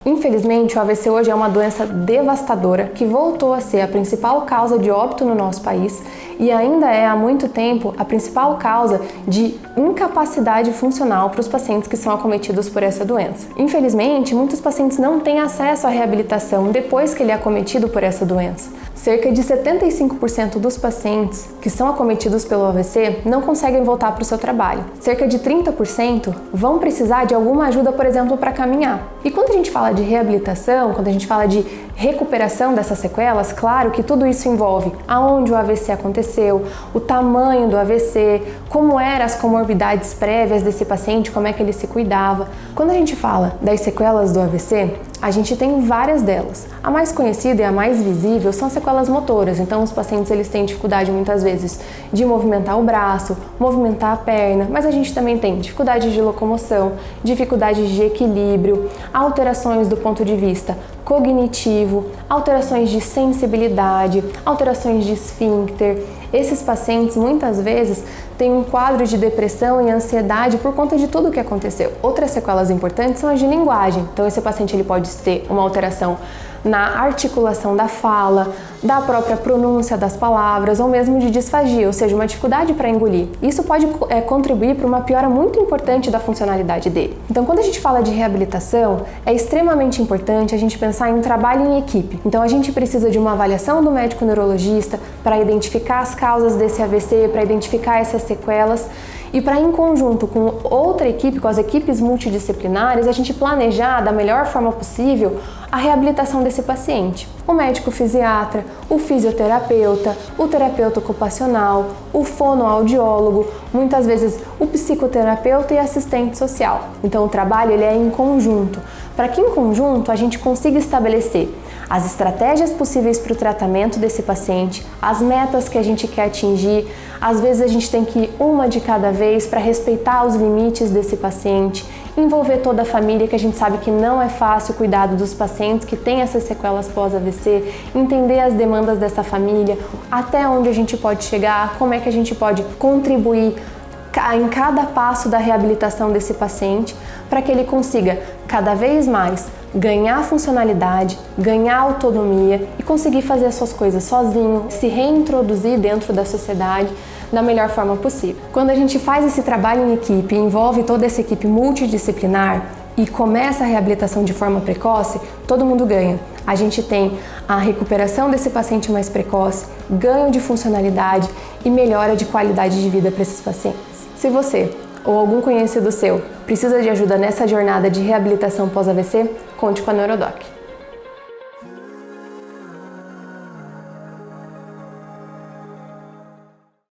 Infelizmente, o AVC hoje é uma doença devastadora que voltou a ser a principal causa de óbito no nosso país e ainda é há muito tempo a principal causa de incapacidade funcional para os pacientes que são acometidos por essa doença. Infelizmente, muitos pacientes não têm acesso à reabilitação depois que ele é acometido por essa doença. Cerca de 75% dos pacientes que são acometidos pelo AVC não conseguem voltar para o seu trabalho. Cerca de 30% vão precisar de alguma ajuda, por exemplo, para caminhar. E quando a gente fala de reabilitação, quando a gente fala de recuperação dessas sequelas, claro que tudo isso envolve aonde o AVC aconteceu, o tamanho do AVC, como eram as comorbidades prévias desse paciente, como é que ele se cuidava. Quando a gente fala das sequelas do AVC, a gente tem várias delas. A mais conhecida e a mais visível são as sequelas motoras. Então, os pacientes eles têm dificuldade muitas vezes de movimentar o braço, movimentar a perna, mas a gente também tem dificuldade de locomoção, dificuldade de equilíbrio, alterações do ponto de vista cognitivo, alterações de sensibilidade, alterações de esfíncter. Esses pacientes muitas vezes têm um quadro de depressão e ansiedade por conta de tudo o que aconteceu. Outras sequelas importantes são as de linguagem. Então esse paciente ele pode ter uma alteração na articulação da fala, da própria pronúncia das palavras ou mesmo de disfagia, ou seja, uma dificuldade para engolir. Isso pode contribuir para uma piora muito importante da funcionalidade dele. Então, quando a gente fala de reabilitação, é extremamente importante a gente pensar em trabalho em equipe. Então, a gente precisa de uma avaliação do médico neurologista para identificar as causas desse AVC, para identificar essas sequelas e para, em conjunto com outra equipe, com as equipes multidisciplinares, a gente planejar da melhor forma possível a reabilitação desse paciente. O médico fisiatra, o fisioterapeuta, o terapeuta ocupacional, o fonoaudiólogo, muitas vezes o psicoterapeuta e assistente social. Então o trabalho ele é em conjunto, para que em conjunto a gente consiga estabelecer as estratégias possíveis para o tratamento desse paciente, as metas que a gente quer atingir. Às vezes a gente tem que ir uma de cada vez para respeitar os limites desse paciente, envolver toda a família, que a gente sabe que não é fácil cuidar dos pacientes que têm essas sequelas pós-AVC, entender as demandas dessa família, até onde a gente pode chegar, como é que a gente pode contribuir em cada passo da reabilitação desse paciente, para que ele consiga cada vez mais ganhar funcionalidade, ganhar autonomia e conseguir fazer as suas coisas sozinho, se reintroduzir dentro da sociedade da melhor forma possível. Quando a gente faz esse trabalho em equipe, envolve toda essa equipe multidisciplinar e começa a reabilitação de forma precoce, todo mundo ganha. A gente tem a recuperação desse paciente mais precoce, ganho de funcionalidade e melhora de qualidade de vida para esses pacientes. Se você ou algum conhecido seu precisa de ajuda nessa jornada de reabilitação pós-AVC, conte com a Neurodoc.